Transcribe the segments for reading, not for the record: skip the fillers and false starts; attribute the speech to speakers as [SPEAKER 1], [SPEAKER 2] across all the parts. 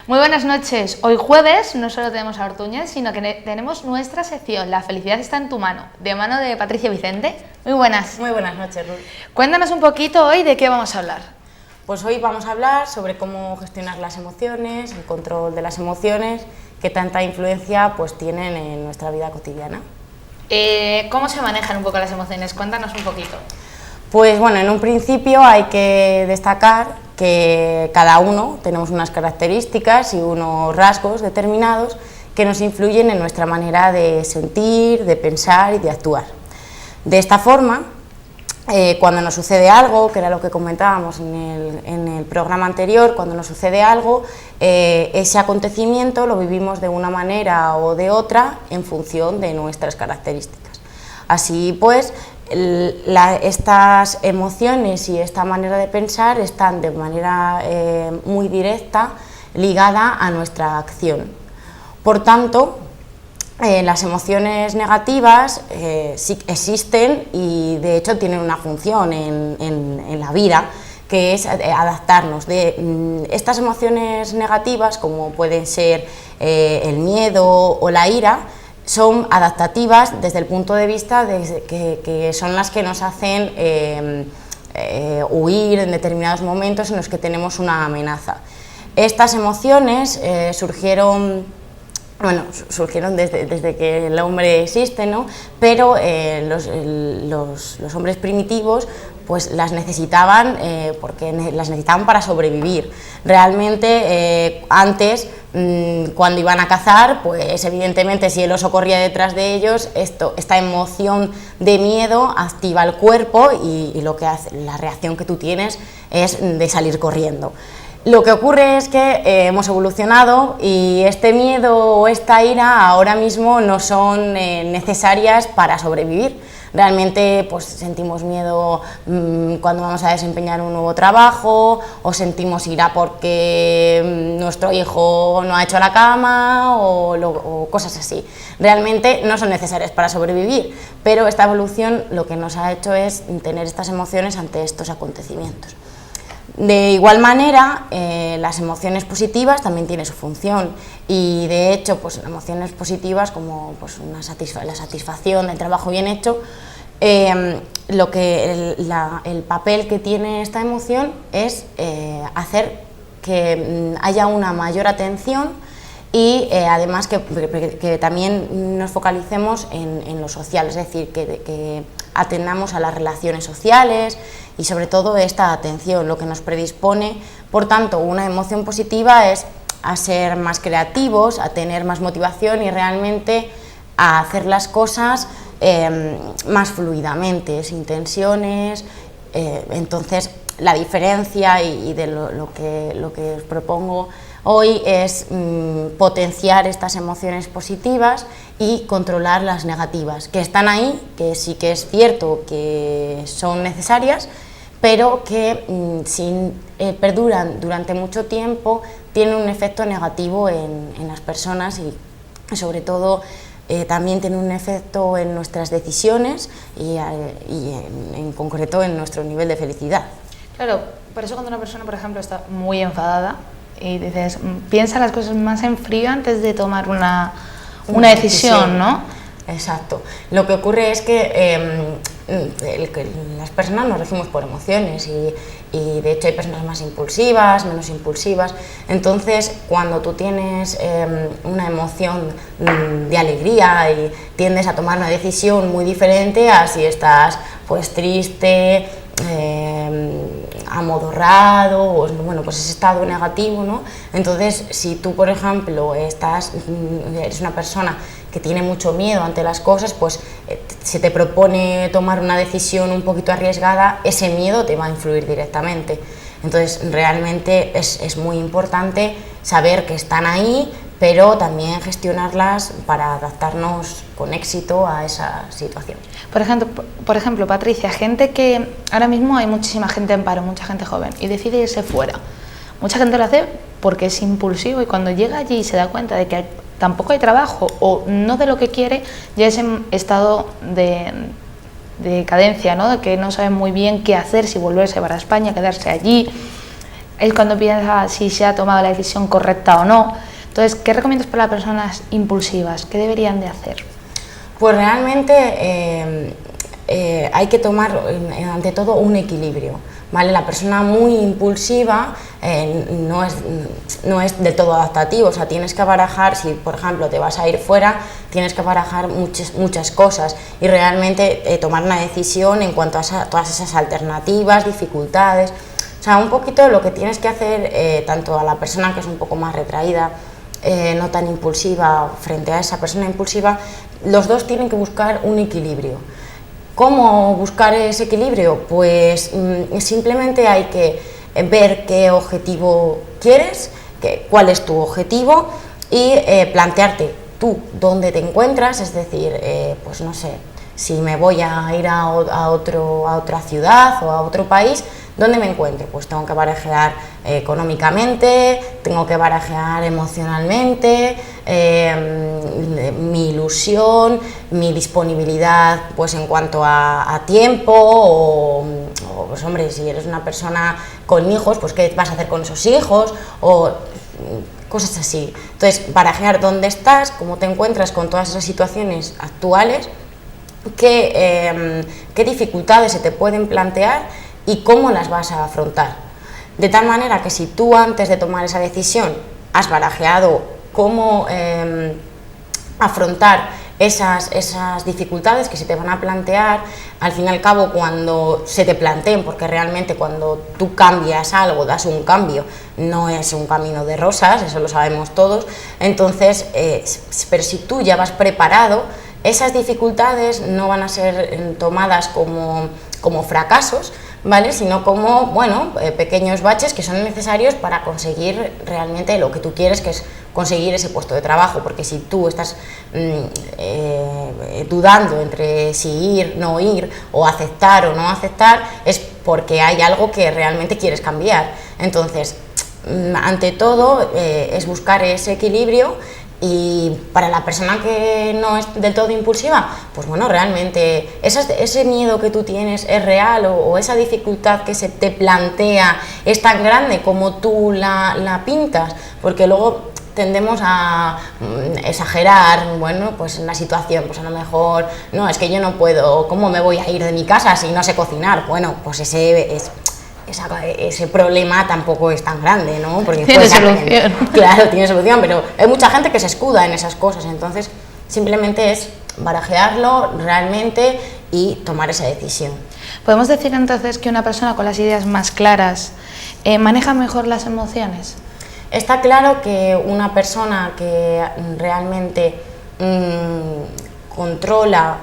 [SPEAKER 1] Muy buenas noches. Hoy jueves no solo tenemos a Ortuñez, sino que tenemos nuestra sección La felicidad está en tu mano, de mano de Patricia Vicente. Muy buenas.
[SPEAKER 2] Muy buenas noches, Ruth.
[SPEAKER 1] Cuéntanos un poquito hoy de qué vamos a hablar.
[SPEAKER 2] Pues hoy vamos a hablar sobre cómo gestionar las emociones, el control de las emociones, que tanta influencia pues tienen en nuestra vida cotidiana.
[SPEAKER 1] ¿Cómo se manejan un poco las emociones? Cuéntanos un poquito.
[SPEAKER 2] Pues bueno, en un principio hay que destacar que cada uno tenemos unas características y unos rasgos determinados que nos influyen en nuestra manera de sentir, de pensar y de actuar. De esta forma, cuando nos sucede algo, que era lo que comentábamos en el programa anterior, cuando nos sucede algo, ese acontecimiento lo vivimos de una manera o de otra en función de nuestras características. Así pues, estas emociones y esta manera de pensar están de manera muy directa ligada a nuestra acción. Por tanto, las emociones negativas sí existen y de hecho tienen una función en la vida, que es adaptarnos. Estas emociones negativas, como pueden ser el miedo o la ira, son adaptativas desde el punto de vista de que son las que nos hacen huir en determinados momentos en los que tenemos una amenaza. Estas emociones surgieron desde que el hombre existe, ¿no? Pero los hombres primitivos pues las necesitaban porque las necesitaban para sobrevivir. Realmente antes, cuando iban a cazar, pues evidentemente si el oso corría detrás de ellos, esta emoción de miedo activa el cuerpo y lo que hace, la reacción que tú tienes es de salir corriendo. Lo que ocurre es que hemos evolucionado y este miedo o esta ira ahora mismo no son necesarias para sobrevivir. Realmente pues sentimos miedo cuando vamos a desempeñar un nuevo trabajo, o sentimos ira porque nuestro hijo no ha hecho la cama o cosas así. Realmente no son necesarias para sobrevivir, pero esta evolución lo que nos ha hecho es tener estas emociones ante estos acontecimientos. De igual manera, las emociones positivas también tienen su función y de hecho pues, emociones positivas como pues, la satisfacción del trabajo bien hecho, el papel que tiene esta emoción es hacer que haya una mayor atención y además que también nos focalicemos en lo social, es decir, que atendamos a las relaciones sociales y sobre todo esta atención, lo que nos predispone. Por tanto, una emoción positiva es a ser más creativos, a tener más motivación y realmente a hacer las cosas más fluidamente, sin tensiones. Entonces, la diferencia y de lo que os propongo hoy es potenciar estas emociones positivas y controlar las negativas, que están ahí, que sí que es cierto que son necesarias, pero que si perduran durante mucho tiempo tienen un efecto negativo en las personas y sobre todo también tienen un efecto en nuestras decisiones y en concreto en nuestro nivel de felicidad.
[SPEAKER 1] Claro, por eso cuando una persona, por ejemplo, está muy enfadada y dices, piensa las cosas más en frío antes de tomar una decisión, ¿no?
[SPEAKER 2] Exacto. Lo que ocurre es que las personas nos regimos por emociones y de hecho hay personas más impulsivas, menos impulsivas. Entonces, cuando tú tienes una emoción de alegría y tiendes a tomar una decisión muy diferente a si estás pues triste, amodorrado, o bueno, pues ese estado negativo, ¿no? Entonces, si tú, por ejemplo, eres una persona que tiene mucho miedo ante las cosas, pues se te propone tomar una decisión un poquito arriesgada, ese miedo te va a influir directamente. Entonces, realmente es muy importante saber que están ahí, pero también gestionarlas para adaptarnos con éxito a esa situación.
[SPEAKER 1] Por ejemplo, Patricia, gente que ahora mismo hay muchísima gente en paro, mucha gente joven, y decide irse fuera. Mucha gente lo hace porque es impulsivo y cuando llega allí y se da cuenta de que tampoco hay trabajo o no de lo que quiere, ya es en estado de decadencia, ¿no? De que no sabe muy bien qué hacer, si volverse para España, quedarse allí. es cuando piensa si se ha tomado la decisión correcta o no. Entonces, ¿qué recomiendas para las personas impulsivas? ¿Qué deberían de hacer?
[SPEAKER 2] Pues realmente hay que tomar ante todo un equilibrio, ¿vale? La persona muy impulsiva no es del todo adaptativo, o sea, tienes que barajar, si por ejemplo te vas a ir fuera, tienes que barajar muchas cosas y realmente tomar una decisión en cuanto a todas esas alternativas, dificultades. O sea, un poquito lo que tienes que hacer, tanto a la persona que es un poco más retraída, no tan impulsiva, frente a esa persona impulsiva, los dos tienen que buscar un equilibrio. ¿Cómo buscar ese equilibrio? Pues simplemente hay que ver qué objetivo quieres, cuál es tu objetivo y plantearte tú dónde te encuentras, es decir, pues no sé, si me voy a ir a otra ciudad o a otro país, ¿dónde me encuentro? Pues tengo que barajear económicamente, tengo que barajear emocionalmente, mi ilusión, mi disponibilidad pues en cuanto a tiempo o pues hombre, si eres una persona con hijos, pues qué vas a hacer con esos hijos o cosas así. Entonces, barajear dónde estás, cómo te encuentras con todas esas situaciones actuales, qué dificultades se te pueden plantear y cómo las vas a afrontar. De tal manera que si tú antes de tomar esa decisión has barajeado cómo afrontar esas dificultades que se te van a plantear, al fin y al cabo cuando se te planteen, porque realmente cuando tú cambias algo, das un cambio, no es un camino de rosas, eso lo sabemos todos, entonces, pero si tú ya vas preparado, esas dificultades no van a ser tomadas como fracasos, ¿vale? Sino como, bueno, pequeños baches que son necesarios para conseguir realmente lo que tú quieres, que es conseguir ese puesto de trabajo, porque si tú estás dudando entre si ir, no ir, o aceptar o no aceptar, es porque hay algo que realmente quieres cambiar. Entonces, ante todo, es buscar ese equilibrio. Y para la persona que no es del todo impulsiva, pues bueno, realmente ese miedo que tú tienes es real o esa dificultad que se te plantea es tan grande como tú la pintas, porque luego tendemos a exagerar, bueno, pues en la situación, pues a lo mejor, no, es que yo no puedo, ¿cómo me voy a ir de mi casa si no sé cocinar? Bueno, pues ese problema tampoco es tan grande, ¿no? Porque
[SPEAKER 1] tiene solución.
[SPEAKER 2] Claro, tiene solución, pero hay mucha gente que se escuda en esas cosas, entonces simplemente es barajearlo realmente y tomar esa decisión.
[SPEAKER 1] ¿Podemos decir entonces que una persona con las ideas más claras maneja mejor las emociones?
[SPEAKER 2] Está claro que una persona que realmente controla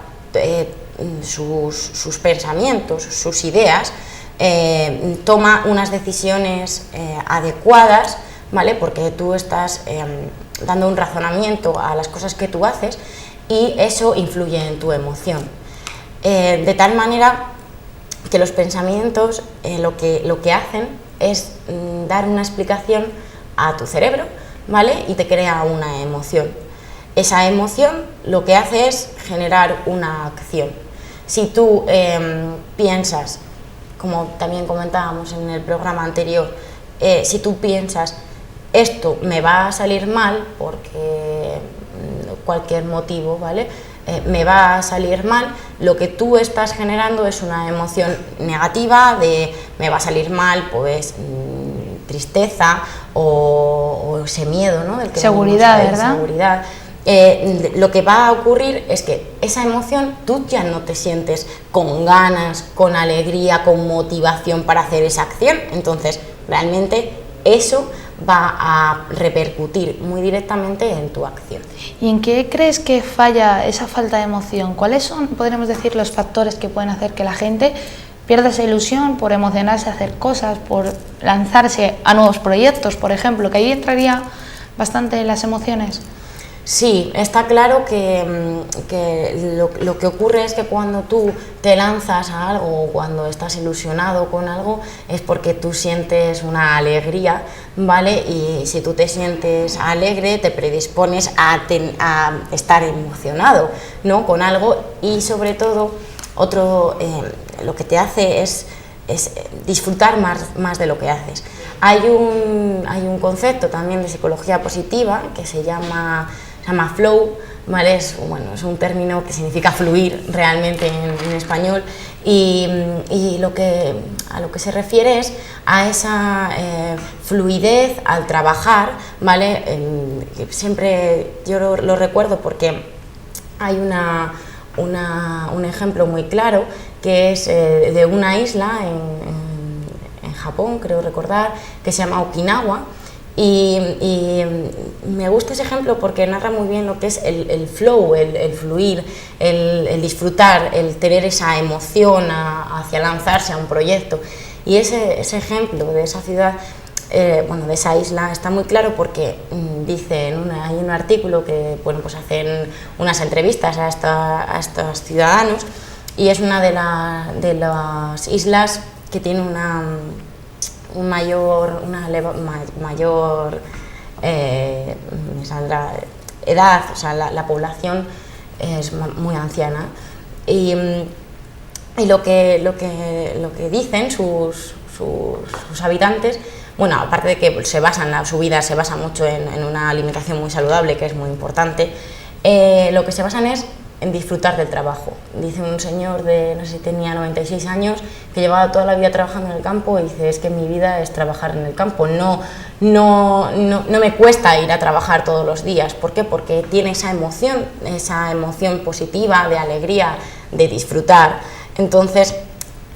[SPEAKER 2] sus pensamientos, sus ideas, toma unas decisiones adecuadas, ¿vale? Porque tú estás dando un razonamiento a las cosas que tú haces y eso influye en tu emoción. De tal manera que los pensamientos lo que hacen es dar una explicación a tu cerebro, ¿vale? Y te crea una emoción. Esa emoción lo que hace es generar una acción. Si tú piensas, como también comentábamos en el programa anterior, si tú piensas esto me va a salir mal porque cualquier motivo, ¿vale? Me va a salir mal, lo que tú estás generando es una emoción negativa de me va a salir mal, pues tristeza o ese miedo, ¿no? Del que
[SPEAKER 1] seguridad, ¿verdad?
[SPEAKER 2] Seguridad. Lo que va a ocurrir es que esa emoción tú ya no te sientes con ganas, con alegría, con motivación para hacer esa acción, entonces realmente eso va a repercutir muy directamente en tu acción.
[SPEAKER 1] ¿Y en qué crees que falla esa falta de emoción? ¿Cuáles son, podríamos decir, los factores que pueden hacer que la gente pierda esa ilusión por emocionarse a hacer cosas, por lanzarse a nuevos proyectos, por ejemplo, que ahí entraría bastante las emociones?
[SPEAKER 2] Sí, está claro que lo que ocurre es que cuando tú te lanzas a algo o cuando estás ilusionado con algo es porque tú sientes una alegría, ¿vale? Y si tú te sientes alegre te predispones a estar emocionado, ¿no? Con algo y sobre todo lo que te hace es disfrutar más de lo que haces. Hay un concepto también de psicología positiva que se llama flow, ¿vale? Es un término que significa fluir realmente en español, y a lo que se refiere es a esa fluidez al trabajar, ¿vale? Siempre yo lo recuerdo porque hay un ejemplo muy claro que es de una isla en Japón, creo recordar, que se llama Okinawa. Y me gusta ese ejemplo porque narra muy bien lo que es el flow, el fluir, el disfrutar, el tener esa emoción hacia lanzarse a un proyecto. Y ese ejemplo de esa ciudad, de esa isla, está muy claro porque dice hay un artículo que pues hacen unas entrevistas a estos ciudadanos, y es una de las islas que tiene una mayor me saldrá edad, o sea, la población es muy anciana, y lo que dicen sus habitantes, bueno, aparte de que su vida se basa mucho en una alimentación muy saludable, que es muy importante, lo que se basan es en disfrutar del trabajo. Dice un señor de, no sé si tenía 96 años, que llevaba toda la vida trabajando en el campo, y dice, es que mi vida es trabajar en el campo, no me cuesta ir a trabajar todos los días. ¿Por qué? Porque tiene esa emoción positiva, de alegría, de disfrutar. Entonces,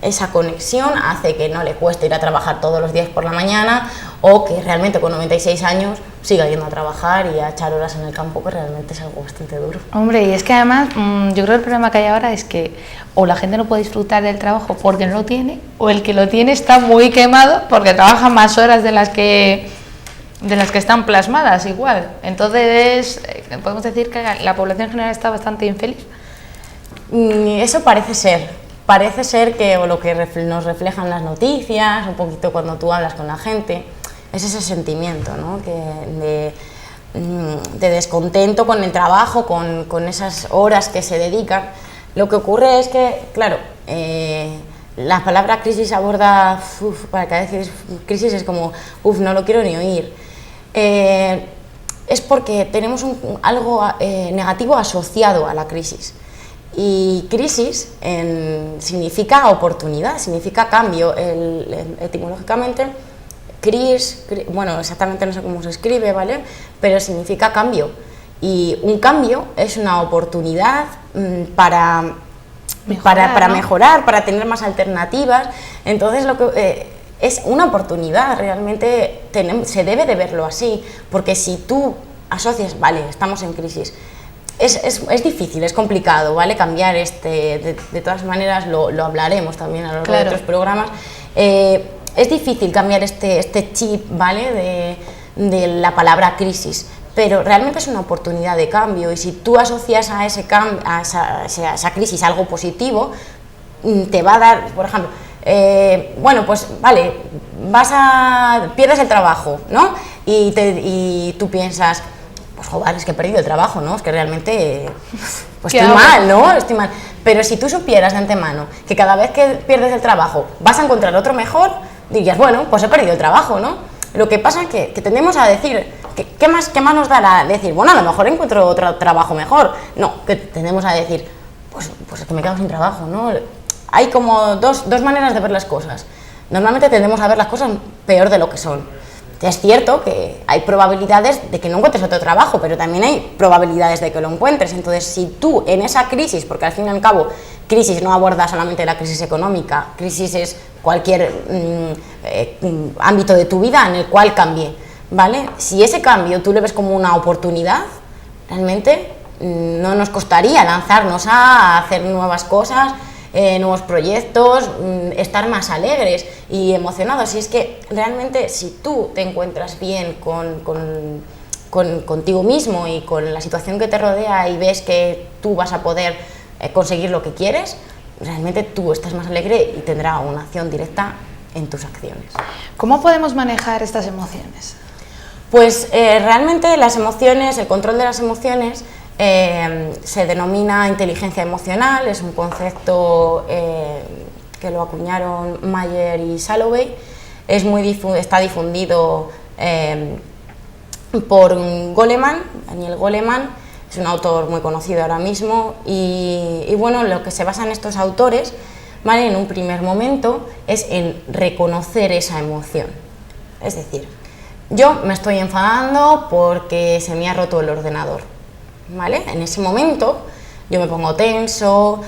[SPEAKER 2] esa conexión hace que no le cueste ir a trabajar todos los días por la mañana, o que realmente con 96 años siga yendo a trabajar y a echar horas en el campo, que realmente es algo bastante duro.
[SPEAKER 1] Hombre, y es que además yo creo que el problema que hay ahora es que o la gente no puede disfrutar del trabajo porque no lo tiene, o el que lo tiene está muy quemado porque trabaja más horas de las que están plasmadas igual. Entonces podemos decir que la población en general está bastante infeliz.
[SPEAKER 2] Eso parece ser. Parece ser que, o lo que nos reflejan las noticias, un poquito cuando tú hablas con la gente, es ese sentimiento, ¿no? de descontento con el trabajo, con esas horas que se dedican. Lo que ocurre es que, claro, la palabra crisis aborda, para cada vez crisis es como, no lo quiero ni oír. Es porque tenemos algo negativo asociado a la crisis. Y crisis significa oportunidad, significa cambio. Etimológicamente, exactamente no sé cómo se escribe, ¿vale? Pero significa cambio. Y un cambio es una oportunidad para mejorar, para tener más alternativas. Entonces, es una oportunidad, realmente se debe de verlo así, porque si tú asocias, vale, estamos en crisis, es difícil, es complicado, ¿vale? Cambiar de todas maneras lo hablaremos también a lo largo de otros programas. Es difícil cambiar este chip, ¿vale? De la palabra crisis, pero realmente es una oportunidad de cambio, y si tú asocias a esa crisis algo positivo, te va a dar, por ejemplo, pierdes el trabajo, ¿no? Y tú piensas, pues joder, es que he perdido el trabajo, ¿no? Es que realmente pues estoy mal, ¿no? Estoy mal. Pero si tú supieras de antemano que cada vez que pierdes el trabajo vas a encontrar otro mejor, dirías, bueno, pues he perdido el trabajo, ¿no? Lo que pasa es que tendemos a decir, ¿qué más nos dará decir? Bueno, a lo mejor encuentro otro trabajo mejor. No, que tendemos a decir, pues es que me quedo sin trabajo, ¿no? Hay como dos maneras de ver las cosas. Normalmente tendemos a ver las cosas peor de lo que son. Es cierto que hay probabilidades de que no encuentres otro trabajo, pero también hay probabilidades de que lo encuentres. Entonces, si tú en esa crisis, porque al fin y al cabo, crisis no aborda solamente la crisis económica, crisis es cualquier ámbito de tu vida en el cual cambie, ¿vale? Si ese cambio tú le ves como una oportunidad, realmente no nos costaría lanzarnos a hacer nuevas cosas, nuevos proyectos, estar más alegres y emocionados. Y es que realmente si tú te encuentras bien contigo mismo y con la situación que te rodea, y ves que tú vas a poder conseguir lo que quieres, realmente tú estás más alegre y tendrá una acción directa en tus acciones.
[SPEAKER 1] ¿Cómo podemos manejar estas emociones?
[SPEAKER 2] Pues realmente las emociones, el control de las emociones, se denomina inteligencia emocional. Es un concepto que lo acuñaron Mayer y Salovey, está difundido por Goleman, Daniel Goleman, es un autor muy conocido ahora mismo, y bueno, lo que se basa en estos autores, ¿vale?, en un primer momento es en reconocer esa emoción. Es decir, yo me estoy enfadando porque se me ha roto el ordenador, ¿vale? En ese momento yo me pongo tenso,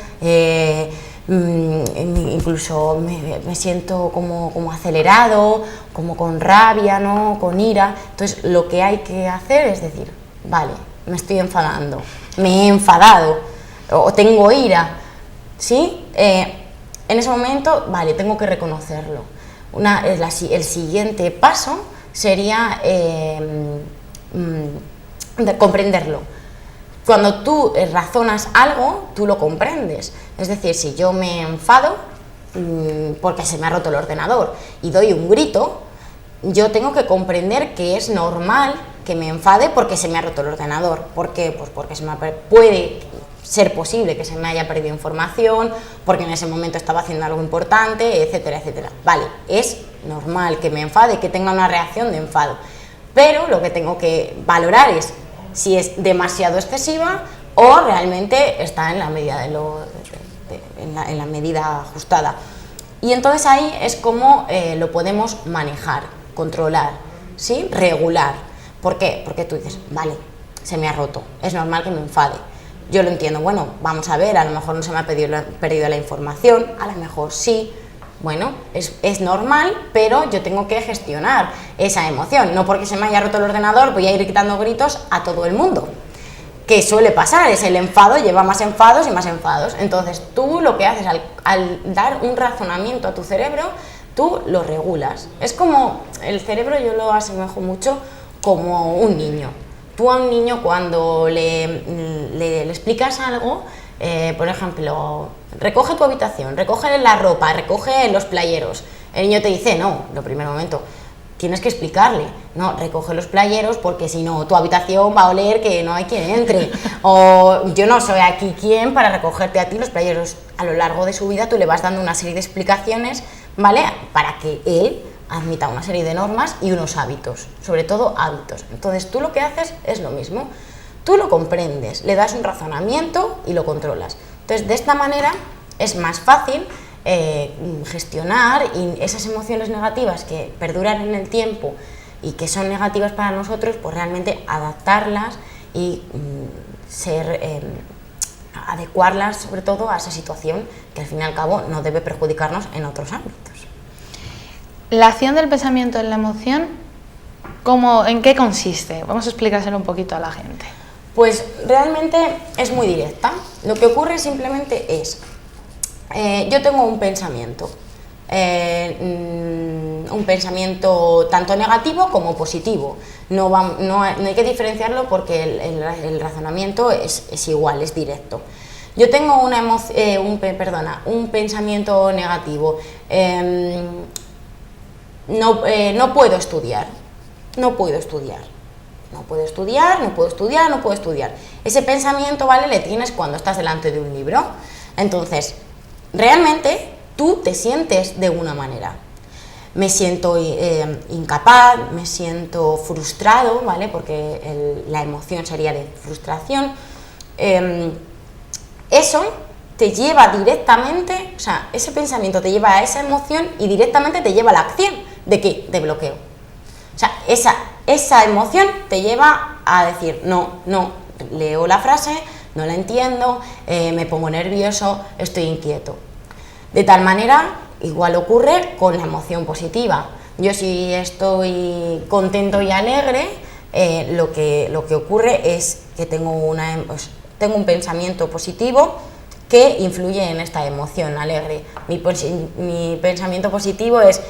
[SPEAKER 2] incluso me siento como acelerado, como con rabia, ¿no?, con ira. Entonces lo que hay que hacer es decir, vale, me estoy enfadando, me he enfadado o tengo ira, ¿sí? En ese momento, vale, tengo que reconocerlo. El siguiente paso sería comprenderlo. Cuando tú razonas algo, tú lo comprendes. Es decir, si yo me enfado porque se me ha roto el ordenador y doy un grito, yo tengo que comprender que es normal que me enfade porque se me ha roto el ordenador. ¿Por qué? Pues porque puede ser posible que se me haya perdido información, porque en ese momento estaba haciendo algo importante, etcétera, etcétera. Vale, es normal que me enfade, que tenga una reacción de enfado, pero lo que tengo que valorar es si es demasiado excesiva o realmente está en la medida en la medida ajustada. Y entonces ahí es como lo podemos manejar, controlar, ¿sí?, regular. ¿Por qué? Porque tú dices, vale, se me ha roto, es normal que me enfade. Yo lo entiendo, bueno, vamos a ver, a lo mejor no se me ha perdido la información, a lo mejor sí. Bueno, es normal, pero yo tengo que gestionar esa emoción. No porque se me haya roto el ordenador voy a ir quitando gritos a todo el mundo, que suele pasar, es el enfado, lleva más enfados y más enfados. Entonces tú lo que haces al dar un razonamiento a tu cerebro, tú lo regulas. Es como el cerebro, yo lo asemejo mucho como un niño. Tú a un niño cuando le explicas algo, por ejemplo, recoge tu habitación, recoge la ropa, recoge los playeros. El niño te dice, no, lo primer momento, tienes que explicarle, no, recoge los playeros porque si no tu habitación va a oler que no hay quien entre. O yo no soy aquí quien para recogerte a ti los playeros. A lo largo de su vida tú le vas dando una serie de explicaciones, ¿vale?, para que él admita una serie de normas y unos hábitos, sobre todo hábitos. Entonces tú lo que haces es lo mismo, tú lo comprendes, le das un razonamiento y lo controlas. Entonces de esta manera es más fácil gestionar esas emociones negativas que perduran en el tiempo y que son negativas para nosotros, pues realmente adaptarlas y adecuarlas sobre todo a esa situación que al fin y al cabo no debe perjudicarnos en otros ámbitos.
[SPEAKER 1] La acción del pensamiento en la emoción, ¿en qué consiste? Vamos a explicárselo un poquito a la gente.
[SPEAKER 2] Pues realmente es muy directa. Lo que ocurre simplemente es, yo tengo un pensamiento tanto negativo como positivo. No hay que diferenciarlo porque el razonamiento es igual, es directo. Yo tengo un pensamiento negativo. No puedo estudiar. Ese pensamiento, ¿vale?, le tienes cuando estás delante de un libro. Entonces, realmente tú te sientes de una manera. Me siento incapaz, me siento frustrado, ¿vale?, porque la emoción sería de frustración. Eso te lleva directamente, o sea, ese pensamiento te lleva a esa emoción y directamente te lleva a la acción. ¿De qué? De bloqueo. O sea, esa emoción te lleva a decir, no, leo la frase, no la entiendo, me pongo nervioso, estoy inquieto. De tal manera, igual ocurre con la emoción positiva. Yo si estoy contento y alegre, lo que ocurre es que tengo un pensamiento positivo que influye en esta emoción alegre. Mi pensamiento positivo es,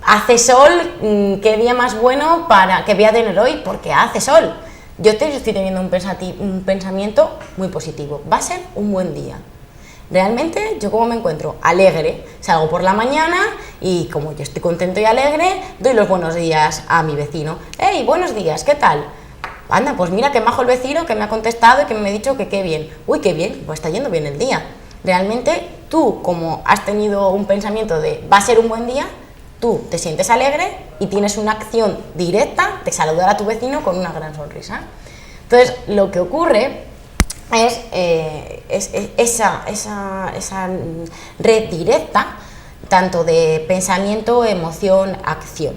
[SPEAKER 2] hace sol, qué día más bueno que voy a tener hoy porque hace sol. Yo estoy teniendo un pensamiento muy positivo, va a ser un buen día. Realmente, yo como me encuentro alegre, salgo por la mañana y como yo estoy contento y alegre, doy los buenos días a mi vecino. ¡Hey, buenos días! ¿Qué tal? Anda, pues mira qué majo el vecino que me ha contestado y que me ha dicho que qué bien. Uy, qué bien, pues está yendo bien el día. Realmente, tú como has tenido un pensamiento de va a ser un buen día, tú te sientes alegre y tienes una acción directa de saludar a tu vecino con una gran sonrisa. Entonces, lo que ocurre es esa red directa, tanto de pensamiento, emoción, acción.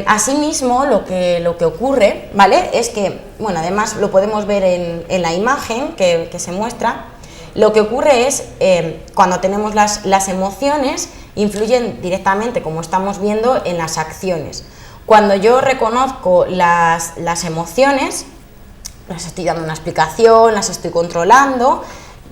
[SPEAKER 2] Asimismo, lo que ocurre, ¿vale?, es que, bueno, además lo podemos ver en la imagen que se muestra. Lo que ocurre es, cuando tenemos las emociones, influyen directamente, como estamos viendo, en las acciones. Cuando yo reconozco las emociones, las estoy dando una explicación, las estoy controlando,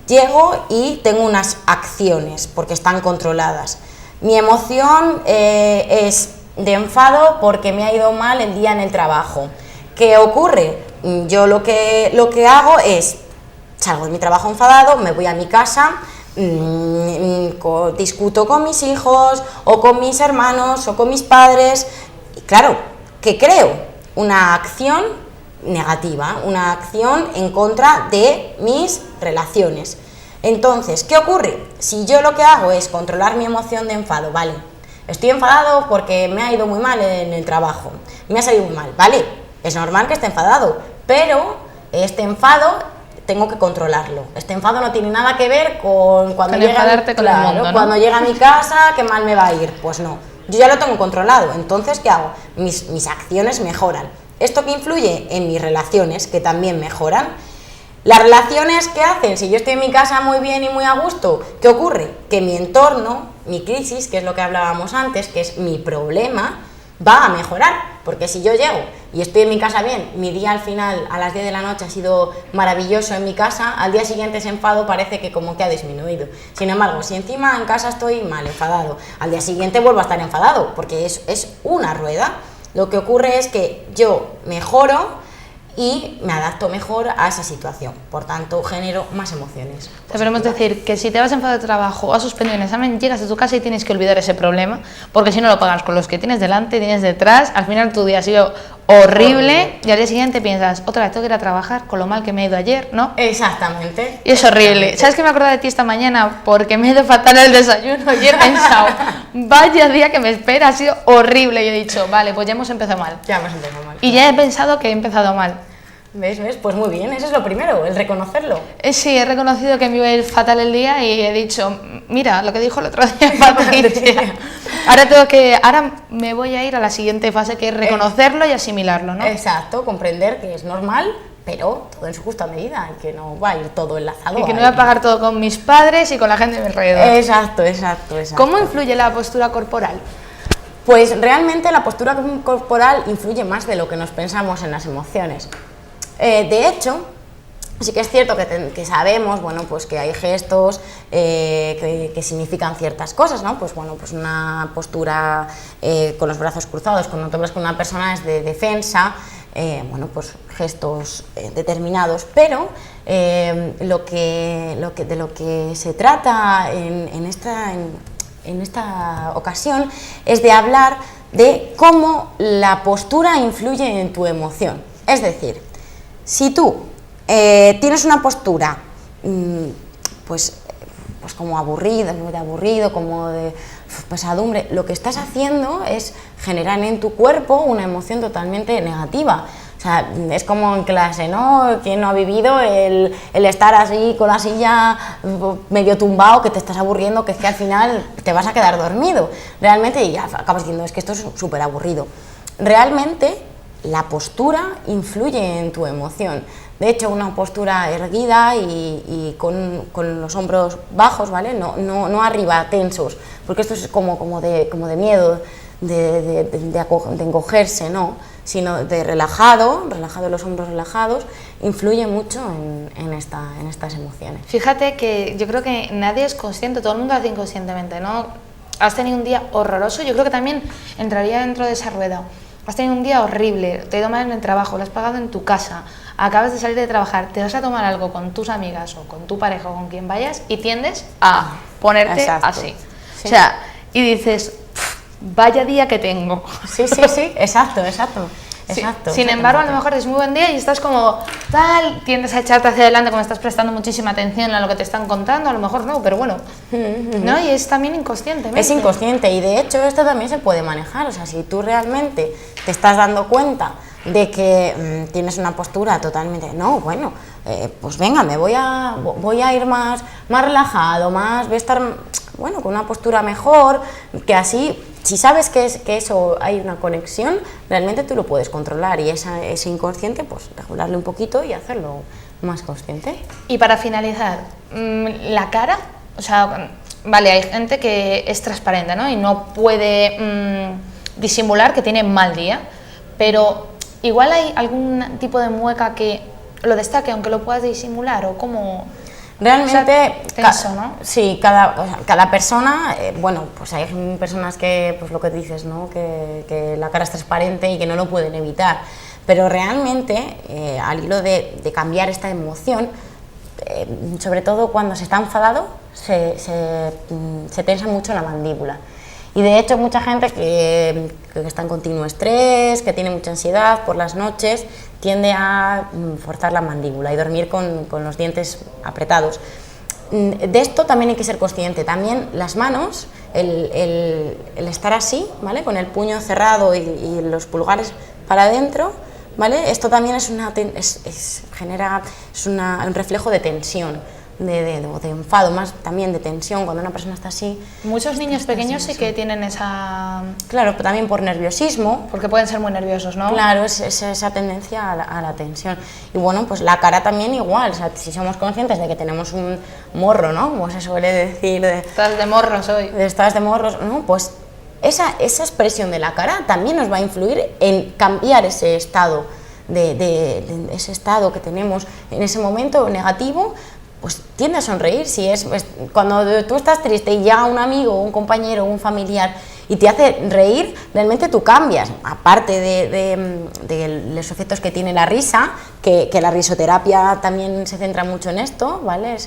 [SPEAKER 2] llego y tengo unas acciones, porque están controladas. Mi emoción es de enfado porque me ha ido mal el día en el trabajo. ¿Qué ocurre? Yo lo que hago es, salgo de mi trabajo enfadado, me voy a mi casa, discuto con mis hijos, o con mis hermanos, o con mis padres, y claro, ¿qué creo? Una acción negativa, una acción en contra de mis relaciones. Entonces, ¿qué ocurre? Si yo lo que hago es controlar mi emoción de enfado, ¿vale? Estoy enfadado porque me ha ido muy mal en el trabajo, me ha salido muy mal, ¿vale? Es normal que esté enfadado, pero este enfado tengo que controlarlo. Este enfado no tiene nada que ver con cuando llega a mi casa, que mal me va a ir. Pues no, yo ya lo tengo controlado. Entonces, ¿qué hago? Mis acciones mejoran. ¿Esto que influye? En mis relaciones, que también mejoran. Las relaciones, ¿qué hacen? Si yo estoy en mi casa muy bien y muy a gusto, ¿qué ocurre? Que mi entorno, mi crisis, que es lo que hablábamos antes, que es mi problema, va a mejorar. Porque si yo llego y estoy en mi casa bien, mi día al final, a las 10 de la noche, ha sido maravilloso en mi casa, al día siguiente ese enfado parece que como que ha disminuido. Sin embargo, si encima en casa estoy mal, enfadado, al día siguiente vuelvo a estar enfadado, porque es una rueda. Lo que ocurre es que yo mejoro y me adapto mejor a esa situación, por tanto genero más emociones.
[SPEAKER 1] Podemos decir que si te vas enfadado de trabajo o has suspendido un examen, llegas a tu casa y tienes que olvidar ese problema, porque si no lo pagas con los que tienes delante, tienes detrás, al final tu día ha sido horrible y al día siguiente piensas, otra vez tengo que ir a trabajar con lo mal que me ha ido ayer, ¿no?
[SPEAKER 2] Exactamente.
[SPEAKER 1] Y es horrible. ¿Sabes qué me acordaba de ti esta mañana? Porque me he ido fatal el desayuno y he pensado, vaya día que me espera, ha sido horrible. Y he dicho, vale, pues ya hemos empezado mal.
[SPEAKER 2] Ya hemos empezado mal.
[SPEAKER 1] Y ya he pensado que he empezado mal.
[SPEAKER 2] ¿Ves? Pues muy bien, eso es lo primero, el reconocerlo.
[SPEAKER 1] Sí, he reconocido que me iba a ir fatal el día y he dicho, mira, lo que dijo el otro día Patricia. Ahora me voy a ir a la siguiente fase, que es reconocerlo y asimilarlo, ¿no?
[SPEAKER 2] Exacto, comprender que es normal, pero todo en su justa medida y que no va a ir todo enlazado.
[SPEAKER 1] Y que no voy a pagar todo con mis padres y con la gente de mi alrededor.
[SPEAKER 2] Exacto.
[SPEAKER 1] ¿Cómo influye la postura corporal?
[SPEAKER 2] Pues realmente la postura corporal influye más de lo que nos pensamos en las emociones. De hecho, sí que es cierto que sabemos, bueno, pues que hay gestos que significan ciertas cosas, ¿no? Pues bueno, pues una postura con los brazos cruzados, cuando te ves con una persona es de defensa, bueno, pues gestos determinados, pero de lo que se trata en esta ocasión es de hablar de cómo la postura influye en tu emoción. Es decir, si tú tienes una postura pues como aburrido, como de pesadumbre, lo que estás haciendo es generar en tu cuerpo una emoción totalmente negativa. O sea, es como en clase, ¿no? ¿Quién no ha vivido el estar así con la silla medio tumbado, que te estás aburriendo, que es que al final te vas a quedar dormido? Realmente, y acabas diciendo, es que esto es súper aburrido. Realmente, la postura influye en tu emoción. De hecho, una postura erguida y con los hombros bajos, ¿vale? No arriba, tensos, porque esto es como de miedo, de encogerse, ¿no? Sino de relajado, los hombros relajados, influye mucho en estas emociones.
[SPEAKER 1] Fíjate que yo creo que nadie es consciente, todo el mundo lo hace inconscientemente, ¿no? Has tenido un día horroroso, yo creo que también entraría dentro de esa rueda. Has tenido un día horrible, te ha ido mal en el trabajo, lo has pagado en tu casa, acabas de salir de trabajar, te vas a tomar algo con tus amigas o con tu pareja o con quien vayas y tiendes a ponerte
[SPEAKER 2] Exacto.
[SPEAKER 1] así.
[SPEAKER 2] Sí.
[SPEAKER 1] O sea, y dices, vaya día que tengo.
[SPEAKER 2] Sí, exacto.
[SPEAKER 1] Sin embargo, a lo mejor es muy buen día y estás como tal, tiendes a echarte hacia adelante como estás prestando muchísima atención a lo que te están contando, a lo mejor no, pero bueno, ¿no? Y es también inconscientemente.
[SPEAKER 2] Es inconsciente, y de hecho esto también se puede manejar, o sea, si tú realmente te estás dando cuenta de que tienes una postura totalmente, no, bueno, pues venga, voy a ir más relajado, voy a estar, bueno, con una postura mejor, que así, si sabes que eso hay una conexión, realmente tú lo puedes controlar, y ese inconsciente, pues regularle un poquito y hacerlo más consciente.
[SPEAKER 1] Y para finalizar, la cara, o sea, vale, hay gente que es transparente, ¿no? Y no puede disimular que tiene mal día, pero igual hay algún tipo de mueca que lo destaque, aunque lo puedas disimular, o como...
[SPEAKER 2] Realmente,
[SPEAKER 1] o sea, tenso, ¿no?
[SPEAKER 2] Sí, cada persona, bueno, pues hay personas que, pues lo que dices, ¿no? Que la cara es transparente y que no lo pueden evitar, pero realmente, al hilo de cambiar esta emoción, sobre todo cuando se está enfadado, se tensa mucho la mandíbula. Y de hecho mucha gente que está en continuo estrés, que tiene mucha ansiedad por las noches, tiende a forzar la mandíbula y dormir con los dientes apretados. De esto también hay que ser consciente. También las manos, el estar así, ¿vale? Con el puño cerrado y los pulgares para adentro, ¿vale? Esto también genera un reflejo de tensión. De enfado, más también de tensión, cuando una persona está así.
[SPEAKER 1] Muchos niños pequeños sí que tienen esa...
[SPEAKER 2] Claro, pero también por nerviosismo.
[SPEAKER 1] Porque pueden ser muy nerviosos, ¿no?
[SPEAKER 2] Claro, es esa tendencia a la tensión. Y bueno, pues la cara también igual, o sea, si somos conscientes de que tenemos un morro, ¿no? Como se suele decir.
[SPEAKER 1] Estás de morros hoy.
[SPEAKER 2] Estás de morros, ¿no? Pues esa expresión de la cara también nos va a influir en cambiar ese estado, ese estado que tenemos en ese momento negativo. Pues tiende a sonreír. Cuando tú estás triste y llega un amigo, un compañero, un familiar y te hace reír, realmente tú cambias, aparte de los efectos que tiene la risa, que la risoterapia también se centra mucho en esto, ¿vale?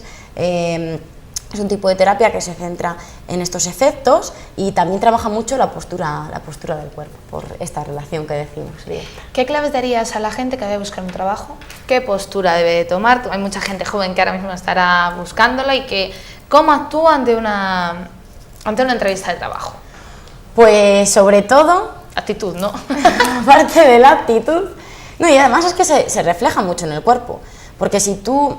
[SPEAKER 2] Es un tipo de terapia que se centra en estos efectos, y también trabaja mucho la postura del cuerpo, por esta relación que decimos directa.
[SPEAKER 1] ¿Qué claves darías a la gente que debe buscar un trabajo? ¿Qué postura debe tomar? Hay mucha gente joven que ahora mismo estará buscándola, y que ¿cómo actúa ante una entrevista de trabajo?
[SPEAKER 2] Pues sobre todo...
[SPEAKER 1] Actitud, ¿no?
[SPEAKER 2] Aparte de la actitud, no, y además es que se refleja mucho en el cuerpo, porque si tú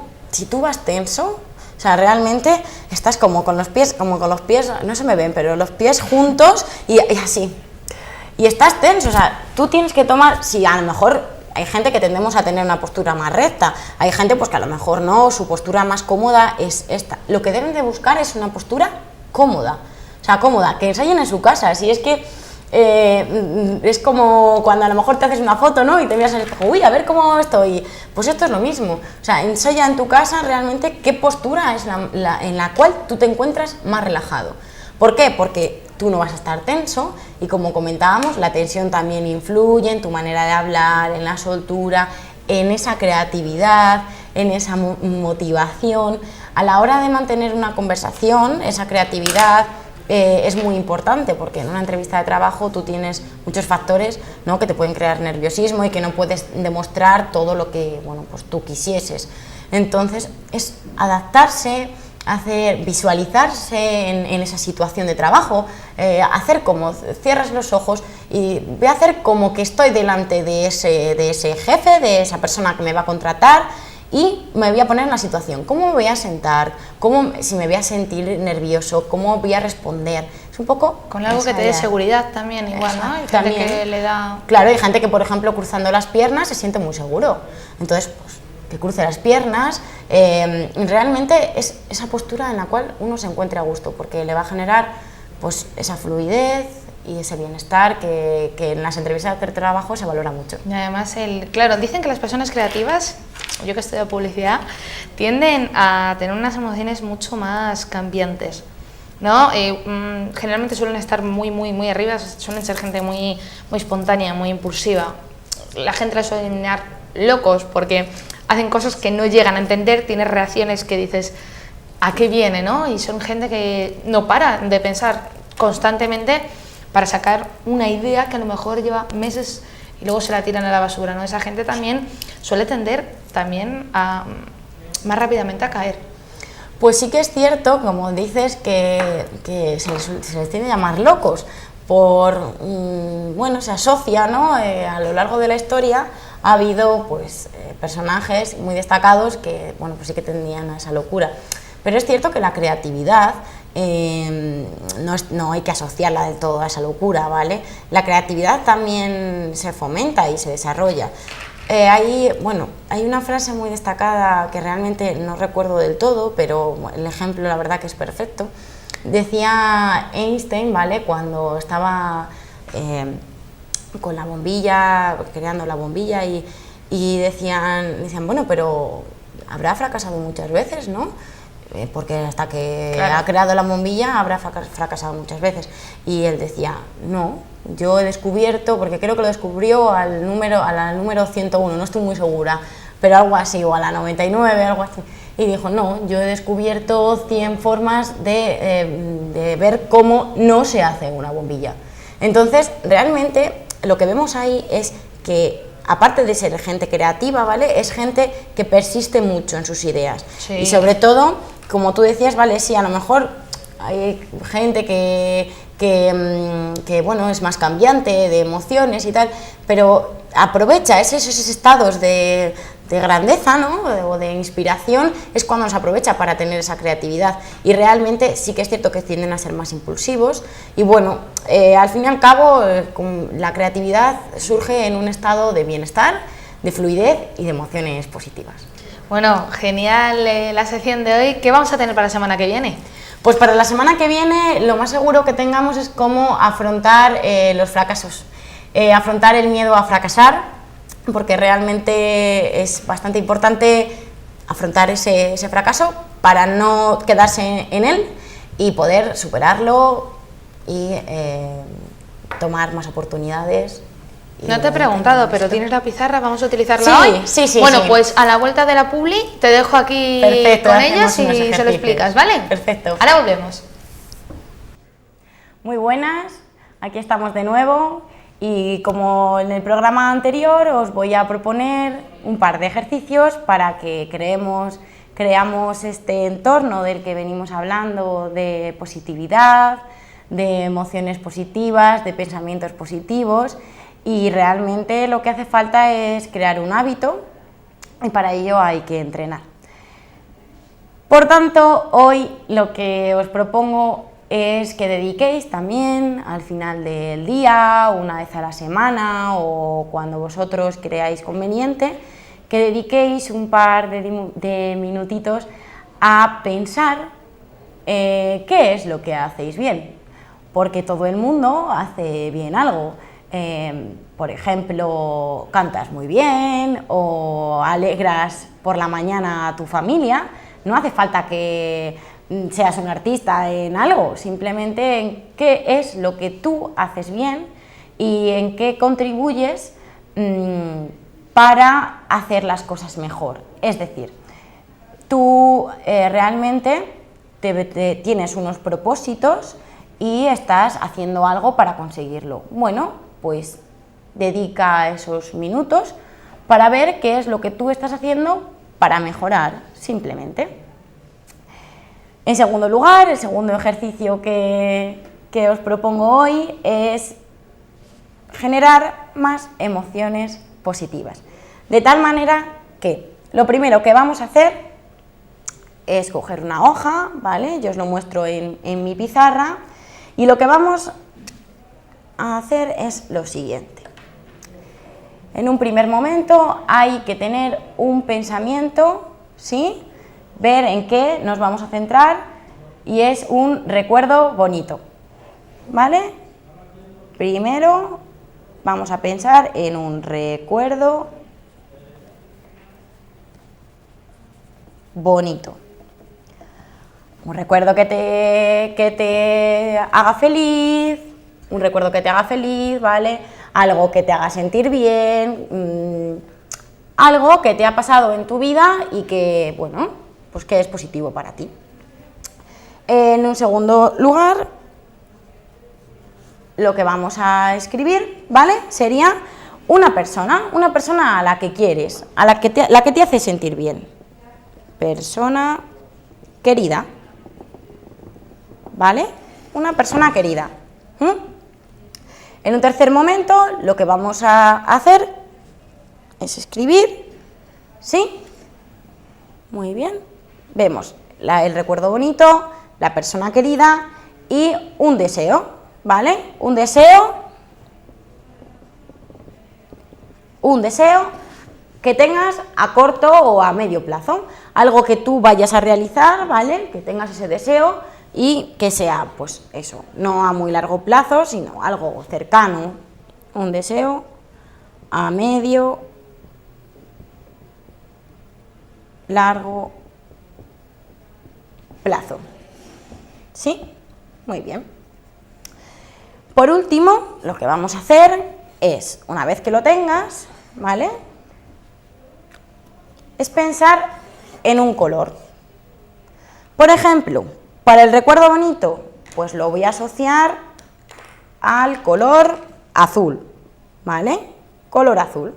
[SPEAKER 2] vas tenso, o sea, realmente estás como con los pies, no se me ven, pero los pies juntos y así. Y estás tenso, o sea, tú tienes que tomar, si a lo mejor hay gente que tendemos a tener una postura más recta, hay gente pues que a lo mejor no, su postura más cómoda es esta. Lo que deben de buscar es una postura cómoda, o sea, cómoda, que ensayen en su casa. Si es que es como cuando a lo mejor te haces una foto, ¿no? Y te miras en el espejo, uy, a ver cómo estoy. Pues esto es lo mismo, o sea, ensaya en tu casa realmente qué postura es en la cual tú te encuentras más relajado. ¿Por qué? Porque tú no vas a estar tenso, y como comentábamos, la tensión también influye en tu manera de hablar, en la soltura, en esa creatividad, en esa motivación. A la hora de mantener una conversación, esa creatividad es muy importante, porque en una entrevista de trabajo tú tienes muchos factores, ¿no? Que te pueden crear nerviosismo y que no puedes demostrar todo lo que, bueno, pues tú quisieses. Entonces es adaptarse, visualizarse en esa situación de trabajo, hacer como cierras los ojos y voy a hacer como que estoy delante de ese jefe, de esa persona que me va a contratar, y me voy a poner en la situación, cómo me voy a sentar, si me voy a sentir nervioso, cómo voy a responder. Es un poco...
[SPEAKER 1] Con algo que te dé seguridad también, igual, ¿no? Hay gente que le da...
[SPEAKER 2] Claro, hay gente que, por ejemplo, cruzando las piernas se siente muy seguro. Entonces, pues, que cruce las piernas, realmente es esa postura en la cual uno se encuentre a gusto, porque le va a generar pues esa fluidez y ese bienestar que en las entrevistas de trabajo se valora mucho.
[SPEAKER 1] Y además, claro, dicen que las personas creativas, yo que estudio publicidad, tienden a tener unas emociones mucho más cambiantes, ¿no? Generalmente suelen estar muy arriba, suelen ser gente muy espontánea, muy impulsiva. La gente les suele llamar locos porque hacen cosas que no llegan a entender, tienen reacciones que dices, ¿a qué viene, no? Y son gente que no para de pensar constantemente para sacar una idea que a lo mejor lleva meses y luego se la tiran a la basura, ¿no? Esa gente también suele tender también más rápidamente a caer.
[SPEAKER 2] Pues sí que es cierto, como dices, que se les tiene que llamar locos, bueno, se asocia, ¿no? A lo largo de la historia ha habido pues, personajes muy destacados que, bueno, pues sí que tendían a esa locura. Pero es cierto que la creatividad no hay que asociarla del todo a esa locura, ¿vale? La creatividad también se fomenta y se desarrolla. Hay una frase muy destacada que realmente no recuerdo del todo, pero el ejemplo la verdad que es perfecto. Decía Einstein, ¿vale? Cuando estaba con la bombilla, creando la bombilla y decían, bueno, pero habrá fracasado muchas veces, ¿no? Porque hasta que
[SPEAKER 1] claro,
[SPEAKER 2] ha creado la bombilla habrá fracasado muchas veces. Y él decía, no, yo he descubierto, porque creo que lo descubrió a la número 101, no estoy muy segura, pero algo así, o a la 99, algo así. Y dijo, no, yo he descubierto 100 formas de ver cómo no se hace una bombilla. Entonces, realmente, lo que vemos ahí es que, aparte de ser gente creativa, ¿vale? Es gente que persiste mucho en sus ideas.
[SPEAKER 1] Sí.
[SPEAKER 2] Y sobre todo, como tú decías, vale, sí, a lo mejor hay gente que bueno, es más cambiante de emociones y tal, pero aprovecha esos estados de grandeza, ¿no? O de inspiración, es cuando nos aprovecha para tener esa creatividad. Y realmente sí que es cierto que tienden a ser más impulsivos y bueno, al fin y al cabo la creatividad surge en un estado de bienestar, de fluidez y de emociones positivas.
[SPEAKER 1] Bueno, genial la sección de hoy. ¿Qué vamos a tener para la semana que viene?
[SPEAKER 2] Pues para la semana que viene lo más seguro que tengamos es cómo afrontar los fracasos, afrontar el miedo a fracasar, porque realmente es bastante importante afrontar ese fracaso para no quedarse en él y poder superarlo y tomar más oportunidades.
[SPEAKER 1] No te he preguntado, pero ¿tienes la pizarra? ¿Vamos a utilizarla
[SPEAKER 2] sí,
[SPEAKER 1] hoy?
[SPEAKER 2] Sí.
[SPEAKER 1] Bueno, pues a la vuelta de la publi te dejo aquí
[SPEAKER 2] perfecto,
[SPEAKER 1] con ellas y se lo explicas, ¿vale?
[SPEAKER 2] Perfecto.
[SPEAKER 1] Ahora volvemos.
[SPEAKER 2] Muy buenas, aquí estamos de nuevo y como en el programa anterior os voy a proponer un par de ejercicios para que creamos este entorno del que venimos hablando de positividad, de emociones positivas, de pensamientos positivos. Y realmente lo que hace falta es crear un hábito y para ello hay que entrenar. Por tanto, hoy lo que os propongo es que dediquéis también al final del día, una vez a la semana o cuando vosotros creáis conveniente, que dediquéis un par de minutitos a pensar qué es lo que hacéis bien, porque todo el mundo hace bien algo. Por ejemplo, cantas muy bien o alegras por la mañana a tu familia. No hace falta que seas un artista en algo, simplemente en qué es lo que tú haces bien y en qué contribuyes para hacer las cosas mejor. Es decir, tú realmente tienes unos propósitos y estás haciendo algo para conseguirlo. Bueno, pues dedica esos minutos para ver qué es lo que tú estás haciendo para mejorar, simplemente. En segundo lugar, el segundo ejercicio que os propongo hoy es generar más emociones positivas. De tal manera que lo primero que vamos a hacer es coger una hoja, ¿vale? Yo os lo muestro en mi pizarra y lo que vamos a hacer es lo siguiente. En un primer momento hay que tener un pensamiento, ¿sí? Ver en qué nos vamos a centrar y es un recuerdo bonito, ¿vale? Primero vamos a pensar en un recuerdo bonito. Un recuerdo que te haga feliz, un recuerdo que te haga feliz, ¿vale? Algo que te haga sentir bien, algo que te ha pasado en tu vida y que, bueno, pues que es positivo para ti. En un segundo lugar, lo que vamos a escribir, ¿vale? Sería una persona a la que quieres, la que te hace sentir bien. Persona querida, ¿vale? Una persona querida. En un tercer momento, lo que vamos a hacer es escribir, ¿sí? Muy bien. Vemos el recuerdo bonito, la persona querida y un deseo, ¿vale? Un deseo que tengas a corto o a medio plazo, algo que tú vayas a realizar, ¿vale? Que tengas ese deseo y que sea, pues eso, no a muy largo plazo, sino algo cercano, un deseo a medio, largo plazo, ¿sí? Muy bien. Por último, lo que vamos a hacer es, una vez que lo tengas, ¿vale?, es pensar en un color. Por ejemplo, para el recuerdo bonito, pues lo voy a asociar al color azul, ¿vale? Color azul.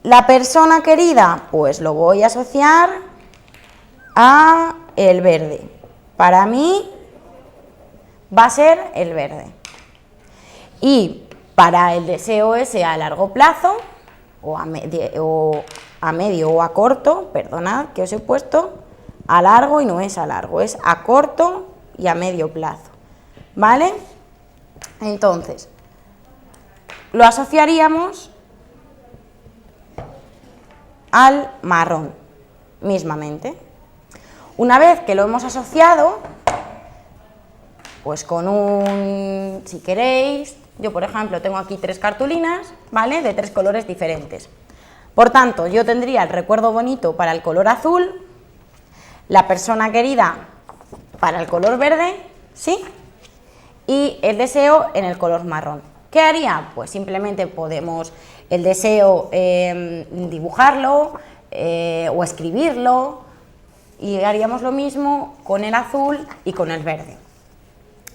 [SPEAKER 2] La persona querida, pues lo voy a asociar a el verde. Para mí va a ser el verde. Y para el deseo ese a largo plazo, o a medio o a corto, perdonad que os he puesto a largo y no es a largo, es a corto y a medio plazo, ¿vale? Entonces, lo asociaríamos al marrón, mismamente. Una vez que lo hemos asociado, pues con si queréis, yo por ejemplo tengo aquí 3 cartulinas, ¿vale?, de 3 colores diferentes. Por tanto, yo tendría el recuerdo bonito para el color azul, la persona querida para el color verde, ¿sí?, y el deseo en el color marrón. ¿Qué haría? Pues simplemente podemos el deseo dibujarlo o escribirlo, y haríamos lo mismo con el azul y con el verde.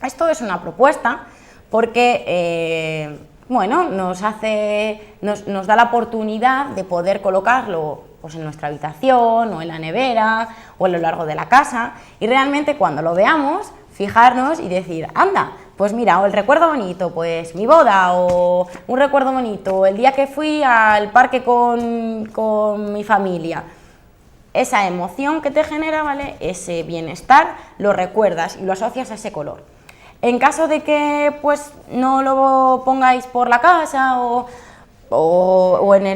[SPEAKER 2] Esto es una propuesta porque bueno, nos da la oportunidad de poder colocarlo pues en nuestra habitación o en la nevera o a lo largo de la casa, y realmente cuando lo veamos, fijarnos y decir, anda, pues mira, o el recuerdo bonito, pues mi boda, o un recuerdo bonito, el día que fui al parque con mi familia. Esa emoción que te genera, ¿vale?, ese bienestar, lo recuerdas y lo asocias a ese color. En caso de que pues no lo pongáis por la casa o en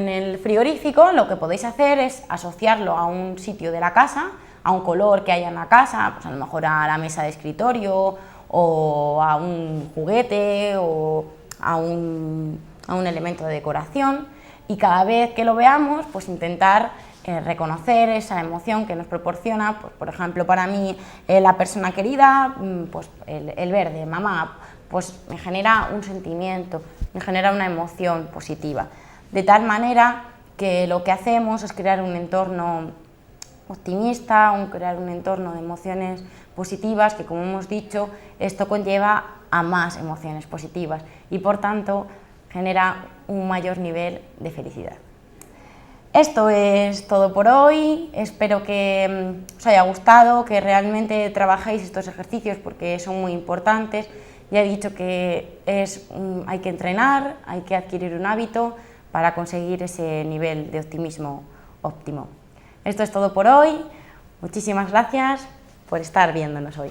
[SPEAKER 2] el frigorífico, lo que podéis hacer es asociarlo a un sitio de la casa, a un color que haya en la casa, pues a lo mejor a la mesa de escritorio o a un juguete o a un elemento de decoración, y cada vez que lo veamos, pues intentar reconocer esa emoción que nos proporciona, pues, por ejemplo, para mí la persona querida, pues el verde, mamá, pues me genera un sentimiento, me genera una emoción positiva, de tal manera que lo que hacemos es crear un entorno optimista, crear un entorno de emociones positivas, que como hemos dicho, esto conlleva a más emociones positivas y por tanto genera un mayor nivel de felicidad. Esto es todo por hoy, espero que os haya gustado, que realmente trabajéis estos ejercicios porque son muy importantes. Ya he dicho que hay que entrenar, hay que adquirir un hábito para conseguir ese nivel de optimismo óptimo. Esto es todo por hoy, muchísimas gracias por estar viéndonos hoy.